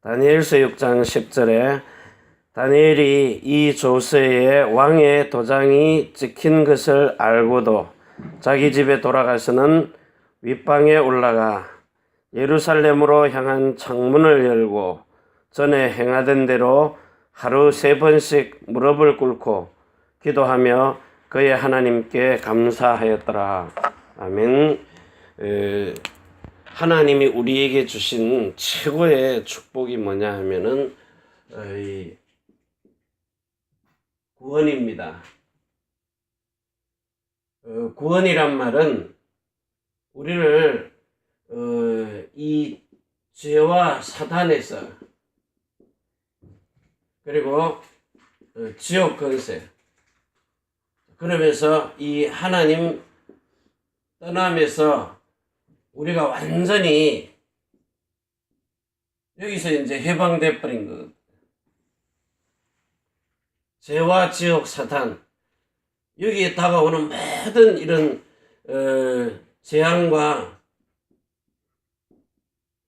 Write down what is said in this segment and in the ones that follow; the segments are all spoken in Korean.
다니엘서 6장 10절에 다니엘이 이 조서에 왕의 도장이 찍힌 것을 알고도 자기 집에 돌아가서는 윗방에 올라가 예루살렘으로 향한 창문을 열고 전에 행하던 대로 하루 3번씩 무릎을 꿇고 기도하며 그의 하나님께 감사하였더라. 아멘. 하나님이 우리에게 주신 최고의 축복이 뭐냐 하면은 구원입니다. 구원이란 말은 우리를 이 죄와 사단에서 그리고 지옥 권세 그러면서 이 하나님 떠남에서 우리가 완전히 여기서 이제 해방돼 버린 것. 죄와 지옥 사탄 여기에 다가오는 모든 이런 재앙과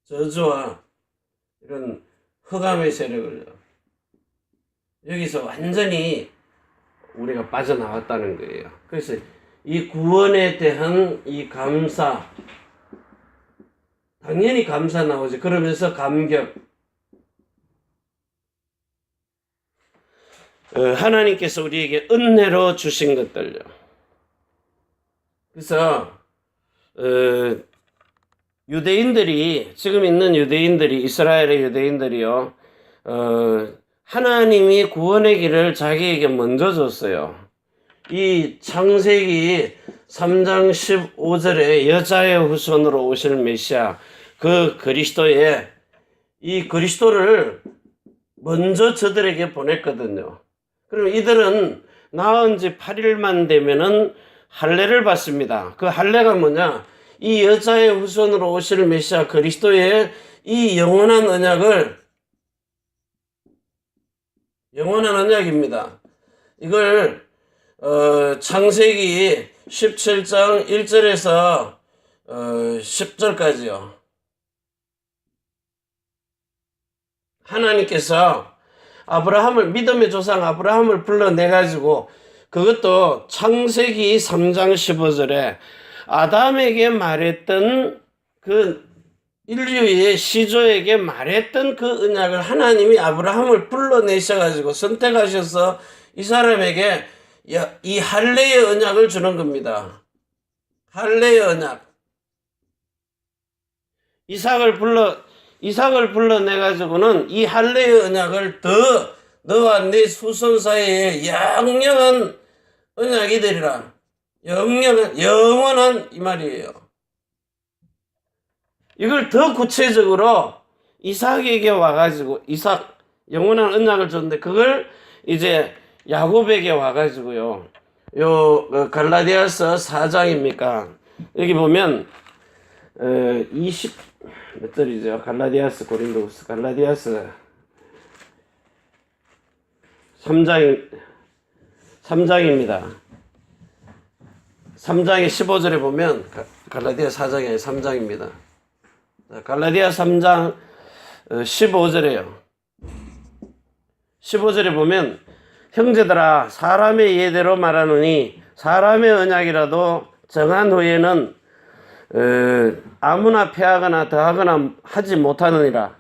저주와 이런 흑암의 세력을 여기서 완전히 우리가 빠져나왔다는 거예요. 그래서 이 구원에 대한 이 감사, 당연히 감사 나오죠. 그러면서 감격. 하나님께서 우리에게 은혜로 주신 것들요. 그래서 유대인들이 지금 있는 유대인들이 이스라엘의 유대인들이요. 하나님이 구원의 길을 자기에게 먼저 줬어요. 이 창세기 3장 15절에 여자의 후손으로 오실 메시아 그 그리스도의 이 그리스도를 먼저 저들에게 보냈거든요. 그럼 이들은 낳은 지 8일만 되면은 할례를 받습니다. 그 할례가 뭐냐? 이 여자의 후손으로 오실 메시아 그리스도의 이 영원한 언약입니다. 이걸 창세기 17장 1절에서 10절까지요. 하나님께서 믿음의 조상 아브라함을 불러내가지고 그것도 창세기 3장 15절에 아담에게 말했던 그 인류의 시조에게 말했던 그 언약을 하나님이 아브라함을 불러내셔가지고 선택하셔서 이 사람에게 이 할례의 언약을 주는 겁니다. 할례의 언약. 이삭을 불러내가지고는 이 할례의 언약을 너와 네 후손 사이에 영영한 언약이 되리라. 영원한 이 말이에요. 이걸 더 구체적으로 이삭에게 와가지고 영원한 언약을 줬는데 그걸 이제 야곱에게 와가지고요. 갈라디아서 4장입니까? 여기 보면 20몇 절이죠? 갈라디아서 고린도후서 갈라디아서 3장입니다. 3장의 15절에 보면 갈라디아 4장이 3장입니다. 갈라디아 3장 15절에요. 15절에 보면 형제들아 사람의 예대로 말하노니 사람의 언약이라도 정한 후에는 아무나 폐하거나 더하거나 하지 못하느니라.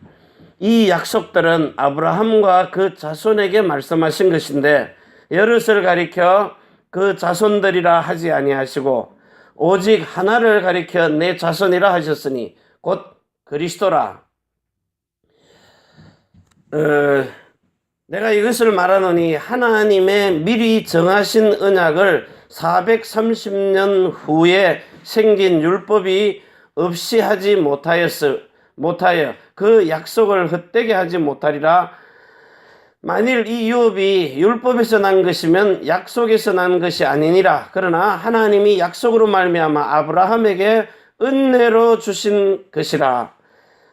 이 약속들은 아브라함과 그 자손에게 말씀하신 것인데 여럿을 가리켜 그 자손들이라 하지 아니하시고 오직 하나를 가리켜 내 자손이라 하셨으니 곧 그리스도라. 내가 이것을 말하노니 하나님의 미리 정하신 언약을 430년 후에 생긴 율법이 없이 하지 못하여 그 약속을 헛되게 하지 못하리라. 만일 이 유업이 율법에서 난 것이면 약속에서 난 것이 아니니라. 그러나 하나님이 약속으로 말미암아 아브라함에게 은혜로 주신 것이라.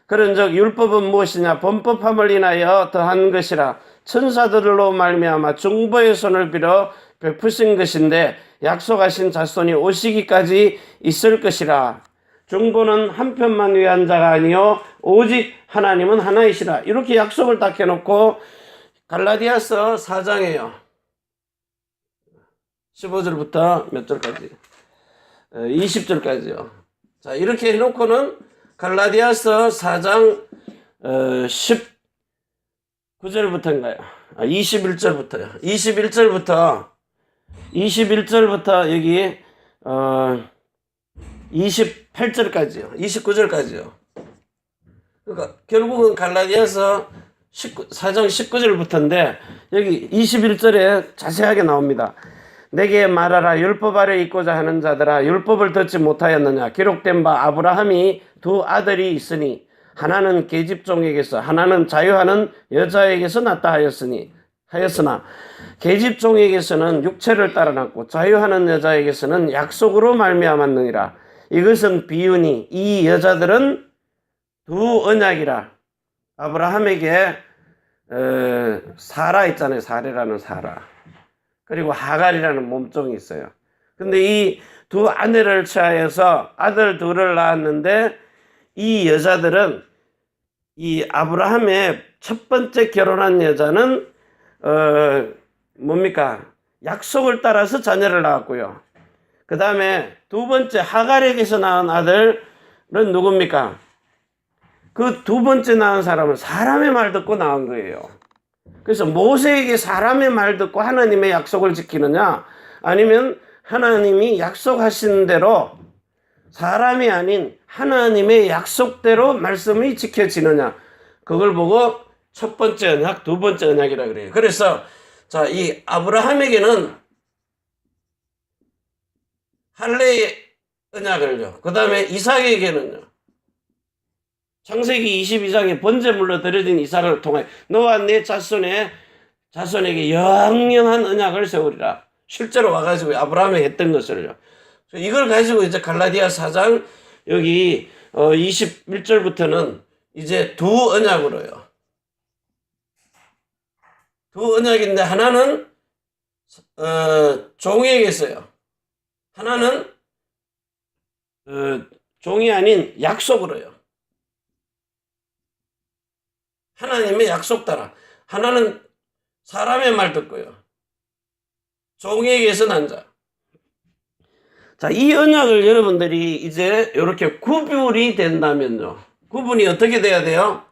그런즉 율법은 무엇이냐? 범법함을 인하여 더한 것이라. 천사들로 말미암아 중보의 손을 빌어 베푸신 것인데 약속하신 자손이 오시기까지 있을 것이라. 중보는 한 편만 위한 자가 아니요 오직 하나님은 하나이시라. 이렇게 약속을 딱 해놓고 갈라디아서 4장이에요. 15절부터 몇 절까지? 20절까지요. 자, 이렇게 해놓고는 갈라디아서 4장 19절부터인가요? 21절부터요. 21절부터 여기 28절까지요. 29절까지요. 그러니까 결국은 갈라디아서 4장 19절부터인데 여기 21절에 자세하게 나옵니다. 내게 말하라. 율법 아래 있고자 하는 자들아, 율법을 듣지 못하였느냐? 기록된 바 아브라함이 두 아들이 있으니 하나는 계집종에게서 하나는 자유하는 여자에게서 났다 하였으나 계집종에게서는 육체를 따라 났고 자유하는 여자에게서는 약속으로 말미암았느니라. 이것은 비유니 이 여자들은 두 언약이라. 아브라함에게 사라 있잖아요. 사례라는 사라. 그리고 하갈이라는 몸종이 있어요. 근데 이 두 아내를 취하여서 아들 둘을 낳았는데 이 여자들은 이 아브라함의 첫 번째 결혼한 여자는 뭡니까? 약속을 따라서 자녀를 낳았고요. 그 다음에 두 번째 하갈에게서 낳은 아들은 누굽니까? 그 두 번째 낳은 사람은 사람의 말 듣고 낳은 거예요. 그래서 모세에게 사람의 말 듣고 하나님의 약속을 지키느냐, 아니면 하나님이 약속하신 대로 사람이 아닌 하나님의 약속대로 말씀이 지켜지느냐, 그걸 보고 첫 번째 언약, 두 번째 언약이라 그래요. 그래서 자, 이 아브라함에게는 할례의 언약을요, 그 다음에 이삭에게는요, 창세기 22장에 번제물로 드려진 이삭을 통해 너와 내 자손에게 영영한 언약을 세우리라. 실제로 와가지고 아브라함이 했던 것을요. 이걸 가지고 이제 갈라디아 4장 여기 21절부터는 이제 두 언약으로요. 두 언약인데 하나는 종에게서요. 하나는 종이 아닌 약속으로요. 하나님의 약속 따라. 하나는 사람의 말 듣고요. 종에게서 난 자. 자, 이 언약을 여러분들이 이제 이렇게 구분이 된다면요. 구분이 어떻게 돼야 돼요?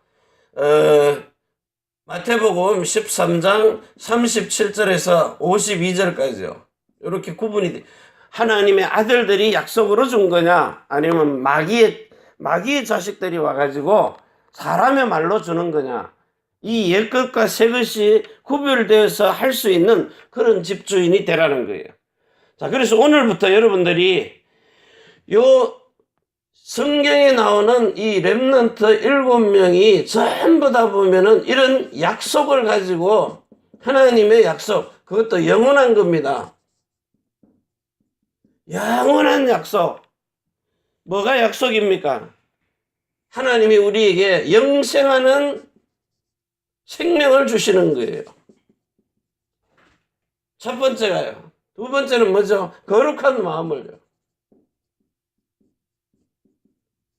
마태복음 13장 37절에서 52절까지요. 이렇게 구분이 돼. 하나님의 아들들이 약속으로 준 거냐, 아니면 마귀의 자식들이 와가지고 사람의 말로 주는 거냐. 이 옛것과 새것이 구별되어서 할 수 있는 그런 집주인이 되라는 거예요. 자, 그래서 오늘부터 여러분들이 요 성경에 나오는 이 렘넌트 7명이 전부 다 보면은 이런 약속을 가지고, 하나님의 약속, 그것도 영원한 겁니다. 영원한 약속. 뭐가 약속입니까? 하나님이 우리에게 영생하는 생명을 주시는 거예요. 첫 번째가요. 두 번째는 뭐죠? 거룩한 마음을요.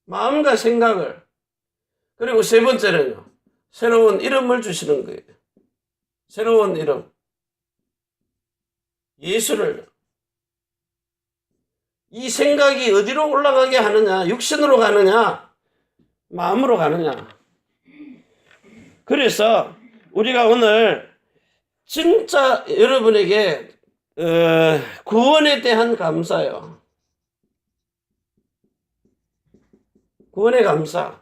마음과 생각을. 그리고 세 번째는요, 새로운 이름을 주시는 거예요. 새로운 이름. 예수를요. 이 생각이 어디로 올라가게 하느냐? 육신으로 가느냐? 마음으로 가느냐? 그래서 우리가 오늘 진짜 여러분에게 구원에 대한 감사요. 구원의 감사.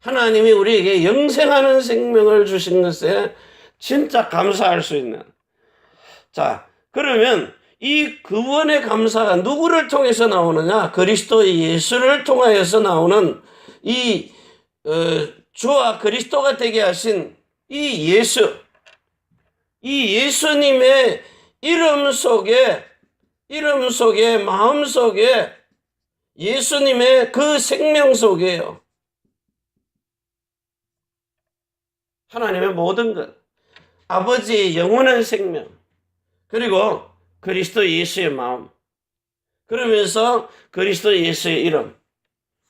하나님이 우리에게 영생하는 생명을 주신 것에 진짜 감사할 수 있는. 자, 그러면 이 구원의 감사가 누구를 통해서 나오느냐? 그리스도 예수를 통하여서 나오는 이 주와 그리스도가 되게 하신 이 예수님의 이름 속에, 마음 속에, 예수님의 그 생명 속에요. 하나님의 모든 것, 아버지의 영원한 생명, 그리고 그리스도 예수의 마음, 그러면서 그리스도 예수의 이름,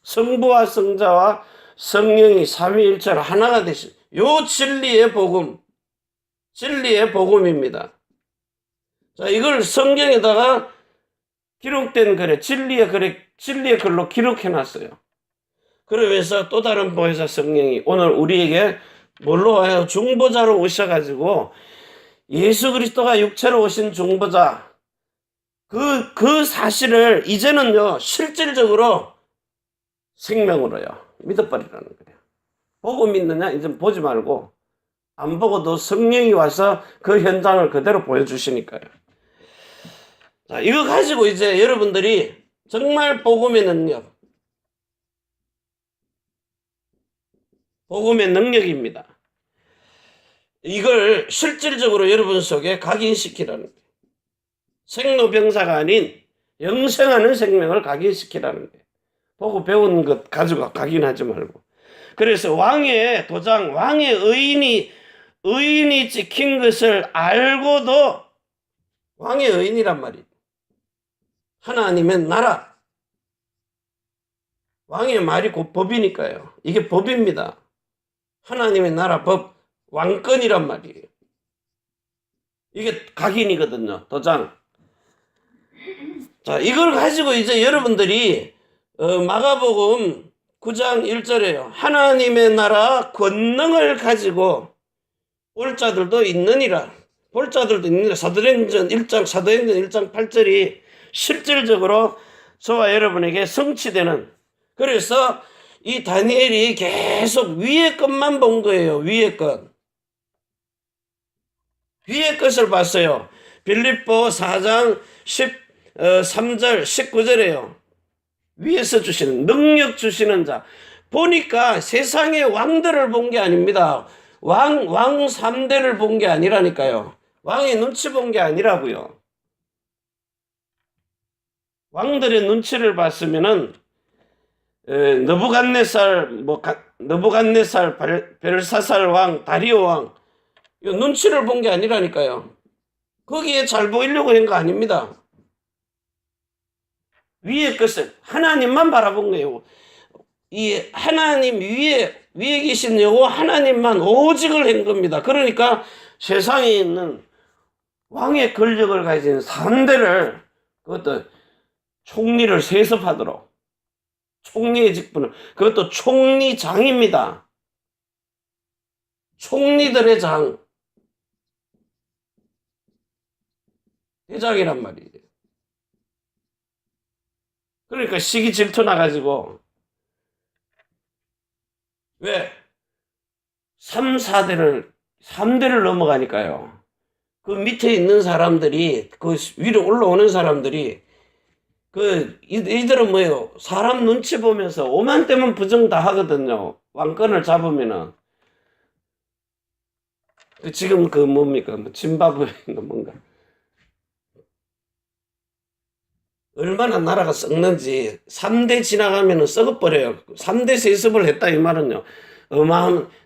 성부와 성자와 성령이 삼위일체로 하나가 되신 요 진리의 복음, 진리의 복음입니다. 자, 이걸 성경에다가 기록된 글에 진리의 글로 기록해 놨어요. 그러면서 또 다른 보혜사 성령이 오늘 우리에게 뭘로 와요? 중보자로 오셔가지고 예수 그리스도가 육체로 오신 중보자 그 사실을 이제는요 실질적으로 생명으로요 믿어버리라는 거예요. 보고 믿느냐? 이제 보지 말고 안 보고도 성령이 와서 그 현장을 그대로 보여주시니까요. 자, 이거 가지고 이제 여러분들이 정말 복음의 능력, 복음의 능력입니다. 이걸 실질적으로 여러분 속에 각인시키라는 거예요. 생로병사가 아닌 영생하는 생명을 각인시키라는 거예요. 보고 배운 것 가지고 각인하지 말고. 그래서 왕의 도장, 왕의 의인이 찍힌 것을 알고도 왕의 의인이란 말이에요. 하나님의 나라. 왕의 말이 곧 법이니까요. 이게 법입니다. 하나님의 나라 법, 왕권이란 말이에요. 이게 각인이거든요. 도장. 자, 이걸 가지고 이제 여러분들이 마가복음 9장 1절에요. 하나님의 나라 권능을 가지고 볼 자들도 있느니라. 볼 자들도 있느니라. 사도행전 1장 8절이 실질적으로 저와 여러분에게 성취되는. 그래서 이 다니엘이 계속 위의 것만 본 거예요. 위의 것. 위의 것을 봤어요. 빌립보 4장 13절 19절에요. 위에서 주시는 능력 주시는 자. 보니까 세상의 왕들을 본 게 아닙니다. 왕 3대를 본 게 아니라니까요. 왕의 눈치 본 게 아니라고요. 왕들의 눈치를 봤으면은 느부갓네살, 벨사살 왕, 다리오 왕, 이 눈치를 본 게 아니라니까요. 거기에 잘 보이려고 한 거 아닙니다. 위의 것을 하나님만 바라본 거예요. 이 하나님 위에 계신 여호와 하나님만 오직을 한 겁니다. 그러니까 세상에 있는 왕의 권력을 가진 3대를 그것도 총리를 세습하도록 총리의 직분을 그것도 총리장입니다. 총리들의 장 대장이란 말이에요. 그러니까 시기 질투 나가지고 왜 3대를 넘어가니까요. 그 밑에 있는 사람들이 그 위로 올라오는 사람들이 이들은 뭐예요? 사람 눈치 보면서 오만 때면 부정 다 하거든요. 왕권을 잡으면은. 지금 뭡니까? 짐바브웨인가 뭔가. 얼마나 나라가 썩는지 3대 지나가면은 썩어버려요. 3대 세습을 했다 이 말은요.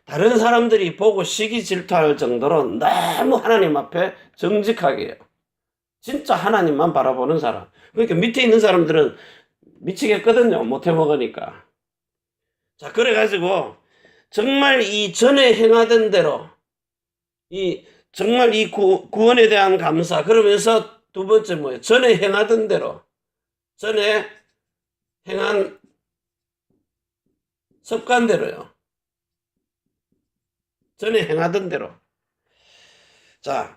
다른 사람들이 보고 시기 질투할 정도로 너무 하나님 앞에 정직하게 해요. 진짜 하나님만 바라보는 사람. 그러니까 밑에 있는 사람들은 미치겠거든요. 못해 먹으니까. 자, 그래가지고 정말 이 전에 행하던 대로 정말 이 구원에 대한 감사. 그러면서 두 번째 뭐예요? 전에 행하던 대로. 전에 행한 습관대로요. 전에 행하던 대로. 자,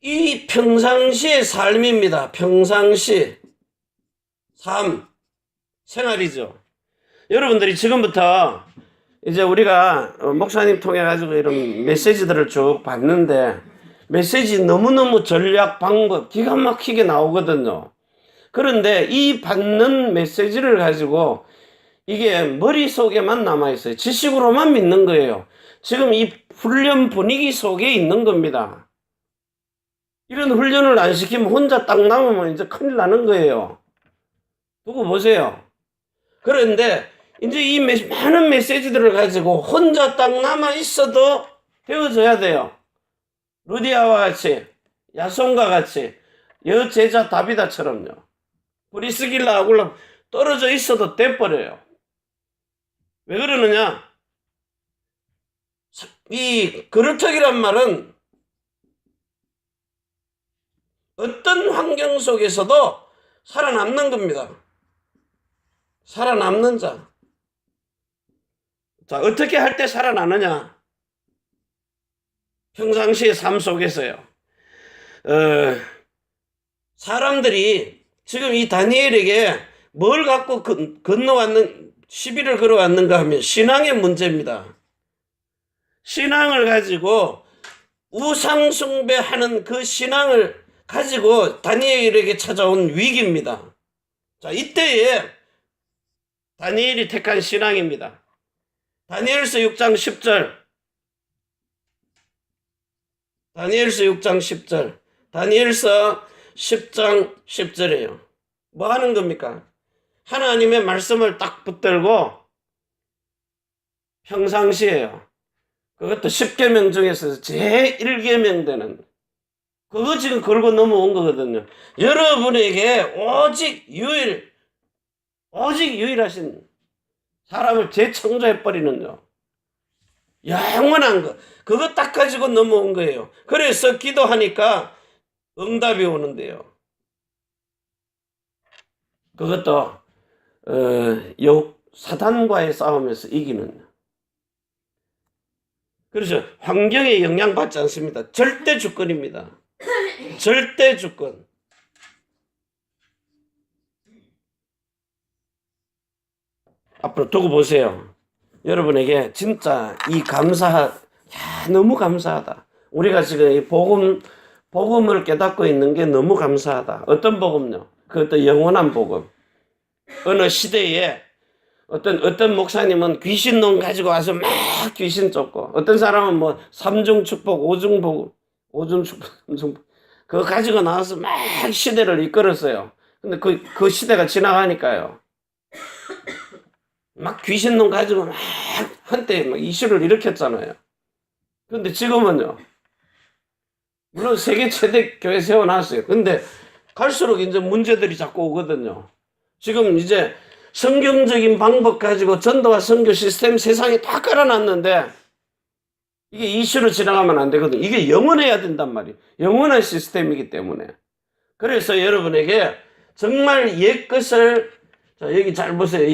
이 평상시의 삶입니다. 평상시 삶, 생활이죠. 여러분들이 지금부터 이제 우리가 목사님 통해 가지고 이런 메시지들을 쭉 봤는데 메시지 너무너무 전략, 방법 기가 막히게 나오거든요. 그런데 이 받는 메시지를 가지고 이게 머릿속에만 남아있어요. 지식으로만 믿는 거예요. 지금 이 훈련 분위기 속에 있는 겁니다. 이런 훈련을 안 시키면 혼자 딱 남으면 이제 큰일 나는 거예요. 두고 보세요. 그런데 이제 이 많은 메시지들을 가지고 혼자 딱 남아 있어도 되어져야 돼요. 루디아와 같이, 야손과 같이, 여제자 다비다처럼요. 브리스길라 아굴라 떨어져 있어도 돼버려요. 왜 그러느냐? 이 그루터기란 말은 어떤 환경 속에서도 살아남는 겁니다. 살아남는 자. 자, 어떻게 할 때 살아나느냐? 평상시의 삶 속에서요. 사람들이 지금 이 다니엘에게 뭘 갖고 건너왔는, 시비를 걸어왔는가 하면 신앙의 문제입니다. 신앙을 가지고 우상숭배하는 그 신앙을 가지고 다니엘에게 찾아온 위기입니다. 자, 이때에 다니엘이 택한 신앙입니다. 다니엘서 6장 10절. 다니엘서 6장 10절. 다니엘서 10장 10절이에요. 뭐 하는 겁니까? 하나님의 말씀을 딱 붙들고 평상시에요. 그것도 10계명 중에서 제일 1계명 되는 그거 지금 걸고 넘어온 거거든요. 여러분에게 오직 유일하신 사람을 재창조해버리는요. 영원한 거. 그거 딱 가지고 넘어온 거예요. 그래서 기도하니까 응답이 오는데요. 그것도 사단과의 싸움에서 이기는. 그래서 환경에 영향받지 않습니다. 절대 주권입니다. 절대 주권. 앞으로 두고 보세요. 여러분에게 진짜 너무 감사하다. 우리가 지금 이 복음을 깨닫고 있는 게 너무 감사하다. 어떤 복음요? 그것도 영원한 복음. 어느 시대에 어떤 목사님은 귀신론 가지고 와서 막 귀신 쫓고, 어떤 사람은 뭐 삼중 축복, 오중 축복, 그거 가지고 나와서 막 시대를 이끌었어요. 근데 그 시대가 지나가니까요. 막 귀신론 가지고 막 한때 막 이슈를 일으켰잖아요. 근데 지금은요. 물론 세계 최대 교회 세워놨어요. 근데 갈수록 이제 문제들이 자꾸 오거든요. 지금 이제 성경적인 방법 가지고 전도와 선교 시스템 세상에 다 깔아놨는데 이게 이슈로 지나가면 안 되거든요. 이게 영원해야 된단 말이에요. 영원한 시스템이기 때문에. 그래서 여러분에게 정말 옛것을, 자, 여기 잘 보세요.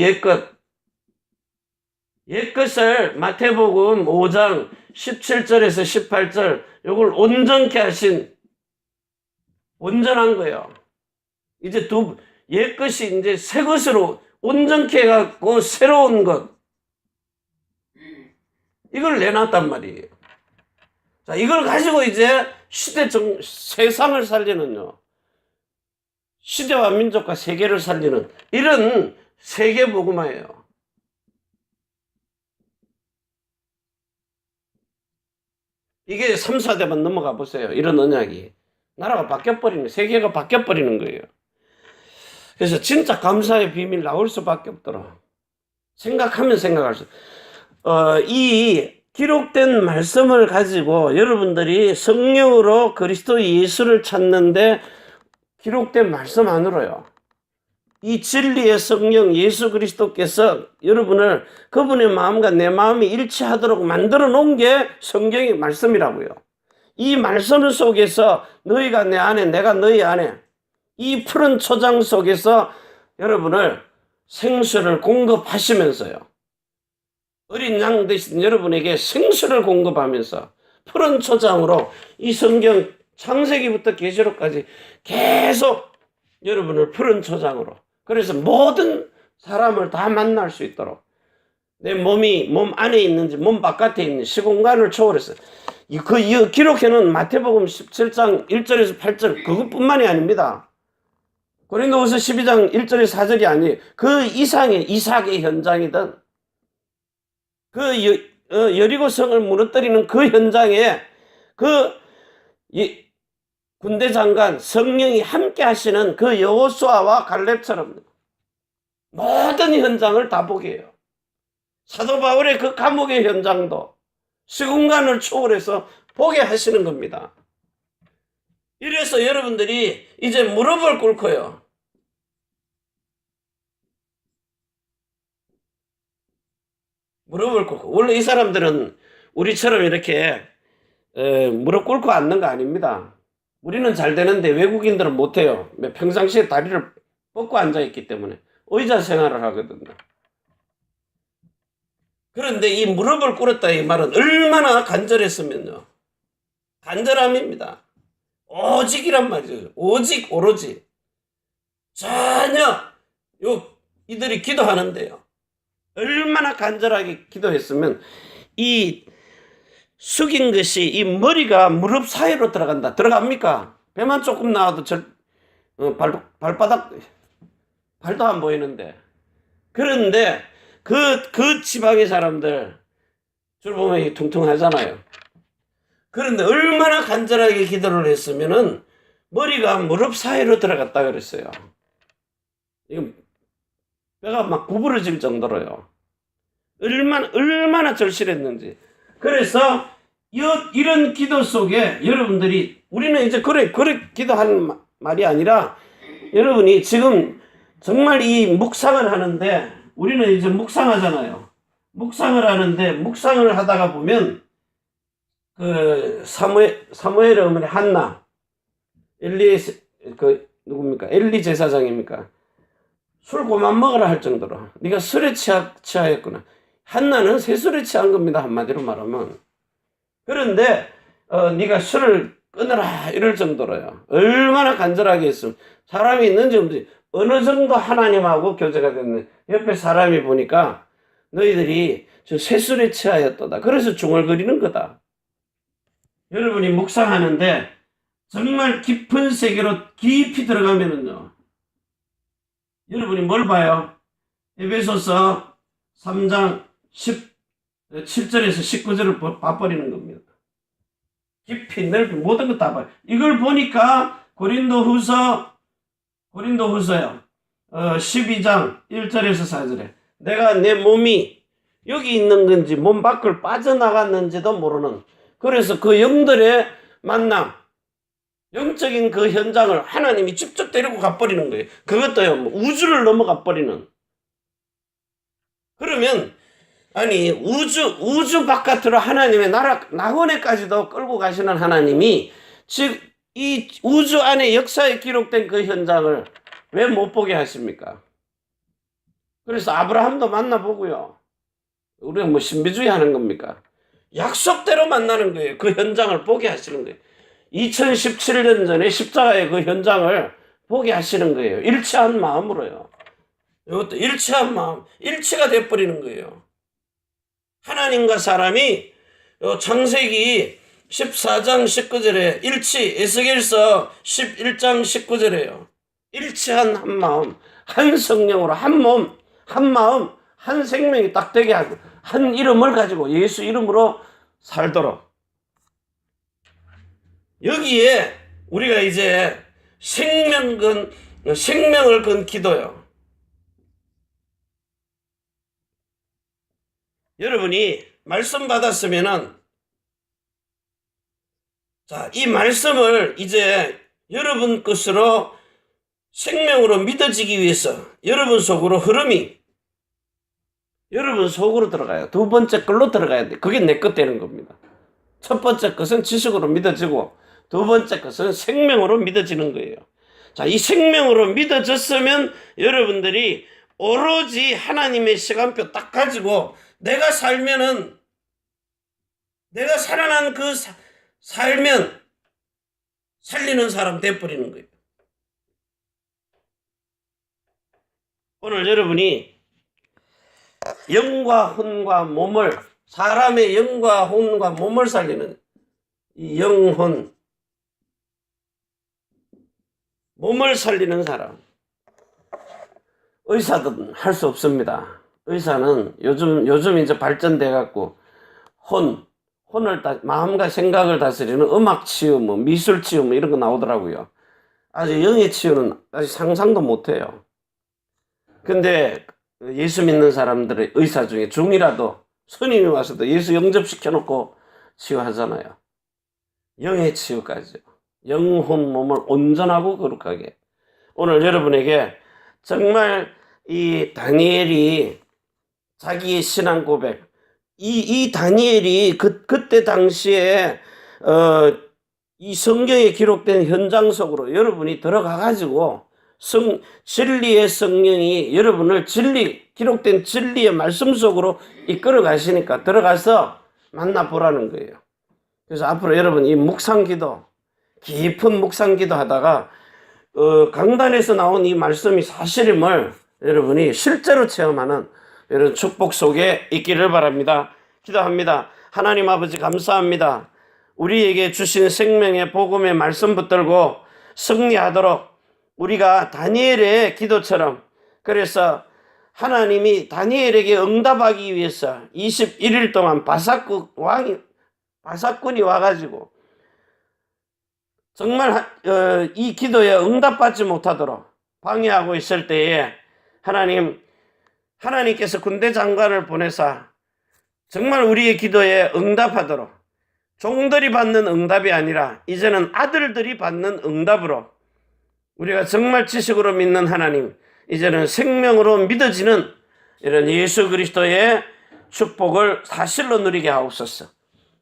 옛것을 마태복음 5장 17절에서 18절 요걸 온전케 하신, 온전한 거예요. 이제 옛것이 이제 새 것으로 온전케 해갖고 새로운 것, 이걸 내놨단 말이에요. 자, 이걸 가지고 이제 세상을 살리는요, 시대와 민족과 세계를 살리는 이런 세계복음화예요. 이게 3, 4대만 넘어가 보세요. 이런 언약이. 나라가 바뀌어버리는, 세계가 바뀌어버리는 거예요. 그래서 진짜 감사의 비밀 나올 수밖에 없더라. 생각할수. 이 기록된 말씀을 가지고 여러분들이 성령으로 그리스도 예수를 찾는데 기록된 말씀 안으로요. 이 진리의 성령 예수 그리스도께서 여러분을, 그분의 마음과 내 마음이 일치하도록 만들어 놓은 게 성경의 말씀이라고요. 이 말씀 속에서 너희가 내 안에, 내가 너희 안에, 이 푸른 초장 속에서 여러분을 생수를 공급하시면서요. 어린 양 되신 여러분에게 생수를 공급하면서 푸른 초장으로 이 성경 창세기부터 계시록까지 계속 여러분을 푸른 초장으로, 그래서 모든 사람을 다 만날 수 있도록 내 몸이 몸 안에 있는지 몸 바깥에 있는 시공간을 초월해서 이 기록해놓은 마태복음 17장 1절에서 8절 그것뿐만이 아닙니다. 고린도후서 12장 1절에서 4절이 아니에요. 그 이상의 이삭의 현장이든 여리고성을 무너뜨리는 그 현장에 군대 장관 성령이 함께 하시는 그 여호수아와 갈렙처럼 모든 현장을 다 보게 해요. 사도 바울의 그 감옥의 현장도 시공간을 초월해서 보게 하시는 겁니다. 이래서 여러분들이 이제 무릎을 꿇고요. 무릎을 꿇고. 원래 이 사람들은 우리처럼 이렇게 무릎 꿇고 앉는 거 아닙니다. 우리는 잘 되는데 외국인들은 못해요. 평상시에 다리를 뻗고 앉아있기 때문에 의자 생활을 하거든요. 그런데 이 무릎을 꿇었다 이 말은 얼마나 간절했으면요. 간절함입니다. 오직이란 말이죠. 오직 오로지. 전혀 이들이 기도하는데요. 얼마나 간절하게 기도했으면 이 숙인 것이 이 머리가 무릎 사이로 들어간다. 들어갑니까? 배만 조금 나와도 발바닥 발도 안 보이는데. 그런데 그 지방의 사람들 줄 보면 퉁퉁하잖아요. 그런데 얼마나 간절하게 기도를 했으면은 머리가 무릎 사이로 들어갔다 그랬어요. 이거 뼈가 막 구부러질 정도로요. 얼마나 절실했는지. 그래서 이런 기도 속에 여러분들이 우리는 이제 그래 기도하는 말이 아니라 여러분이 지금 정말 이 묵상을 하는데 우리는 이제 묵상하잖아요. 묵상을 하는데 묵상을 하다가 보면 그 사무엘 어머니 한나 누굽니까? 엘리 제사장입니까? 술 그만 먹으라 할 정도로 네가 술에 취하였구나. 한나는 새술에 취한 겁니다. 한마디로 말하면. 그런데 네가 술을 끊으라 이럴 정도로요. 얼마나 간절하게 했으면 사람이 있는지 없는지 어느 정도 하나님하고 교제가 됐는데 옆에 사람이 보니까 너희들이 저 새술에 취하였도다. 그래서 중얼거리는 거다. 여러분이 묵상하는데 정말 깊은 세계로 깊이 들어가면은요. 여러분이 뭘 봐요? 에베소서 3장 17절에서 19절을 봐버리는 겁니다. 깊이 넓이 모든 것 다 봐요. 이걸 보니까 고린도후서요. 12장 1절에서 4절에 내가 내 몸이 여기 있는 건지 몸 밖을 빠져나갔는지도 모르는 그래서 그 영들의 만남 영적인 그 현장을 하나님이 직접 데리고 가버리는 거예요. 그것도요 우주를 넘어가 버리는. 그러면 아니 우주 바깥으로 하나님의 나라 낙원에까지도 끌고 가시는 하나님이 즉 이 우주 안에 역사에 기록된 그 현장을 왜 못 보게 하십니까? 그래서 아브라함도 만나보고요. 우리가 뭐 신비주의 하는 겁니까? 약속대로 만나는 거예요. 그 현장을 보게 하시는 거예요. 2017년 전에 십자가의 그 현장을 보게 하시는 거예요. 일치한 마음으로요. 이것도 일치한 마음, 일치가 돼버리는 거예요. 하나님과 사람이 창세기 14장 19절에 일치, 에스겔서 11장 19절에요. 일치한 한 마음, 한 성령으로 한 몸, 한 마음, 한 생명이 딱 되게 하고 한 이름을 가지고 예수 이름으로 살도록. 여기에 우리가 이제 생명을 건 기도요. 여러분이 말씀 받았으면은 자, 이 말씀을 이제 여러분 것으로 생명으로 믿어지기 위해서 여러분 속으로 흐름이 여러분 속으로 들어가요. 두 번째 걸로 들어가야 돼. 그게 내 것 되는 겁니다. 첫 번째 것은 지식으로 믿어지고 두 번째 것은 생명으로 믿어지는 거예요. 자, 이 생명으로 믿어졌으면 여러분들이 오로지 하나님의 시간표 딱 가지고 내가 살면은 내가 살아난 그 살면 살리는 사람 돼버리는 거예요. 오늘 여러분이 영과 혼과 몸을 사람의 영과 혼과 몸을 살리는 이 영혼 몸을 살리는 사람 의사들은 할 수 없습니다. 의사는 요즘 이제 발전돼 갖고 혼을 마음과 생각을 다스리는 음악 치유, 뭐 미술 치유, 뭐 이런 거 나오더라고요. 아직 영의 치유는 아직 상상도 못 해요. 근데 예수 믿는 사람들의 의사 중에 중이라도 스님이 와서도 예수 영접시켜 놓고 치유하잖아요. 영의 치유까지요. 영혼 몸을 온전하고 거룩하게. 오늘 여러분에게 정말 이 다니엘이 자기의 신앙 고백, 이 다니엘이 그때 당시에 이 성경에 기록된 현장 속으로 여러분이 들어가 가지고 진리의 성령이 여러분을 기록된 진리의 말씀 속으로 이끌어 가시니까 들어가서 만나보라는 거예요. 그래서 앞으로 여러분 이 묵상기도, 깊은 묵상기도 하다가 강단에서 나온 이 말씀이 사실임을 여러분이 실제로 체험하는 이런 축복 속에 있기를 바랍니다. 기도합니다. 하나님 아버지 감사합니다. 우리에게 주신 생명의 복음의 말씀 붙들고 승리하도록 우리가 다니엘의 기도처럼, 그래서 하나님이 다니엘에게 응답하기 위해서 21일 동안 바사꾼이 와가지고 정말 이 기도에 응답받지 못하도록 방해하고 있을 때에 하나님께서 군대 장관을 보내사 정말 우리의 기도에 응답하도록, 종들이 받는 응답이 아니라 이제는 아들들이 받는 응답으로 우리가 정말 지식으로 믿는 하나님, 이제는 생명으로 믿어지는 이런 예수 그리스도의 축복을 사실로 누리게 하옵소서.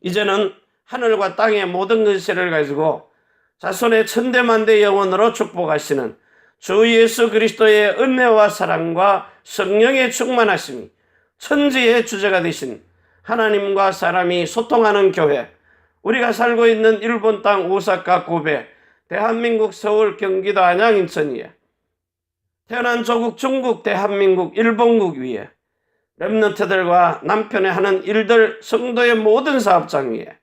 이제는 하늘과 땅의 모든 근세를 가지고 자손의 천대만대 영원으로 축복하시는 주 예수 그리스도의 은혜와 사랑과 성령의 충만하심이 천지의 주제가 되신 하나님과 사람이 소통하는 교회, 우리가 살고 있는 일본 땅 오사카, 고베, 대한민국 서울, 경기도 안양, 인천 위에, 태어난 조국 중국, 대한민국, 일본국 위에, 렘넌트들과 남편의 하는 일들, 성도의 모든 사업장 위에,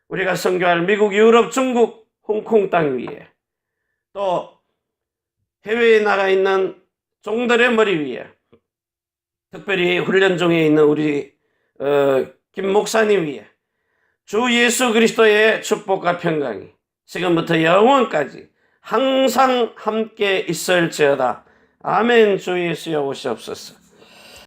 우리가 선교할 미국, 유럽, 중국, 홍콩 땅 위에, 또 해외에 나가 있는 종들의 머리 위에, 특별히 훈련 중에 있는 우리 김 목사님 위에 주 예수 그리스도의 축복과 평강이 지금부터 영원까지 항상 함께 있을지어다. 아멘. 주 예수여 오시옵소서.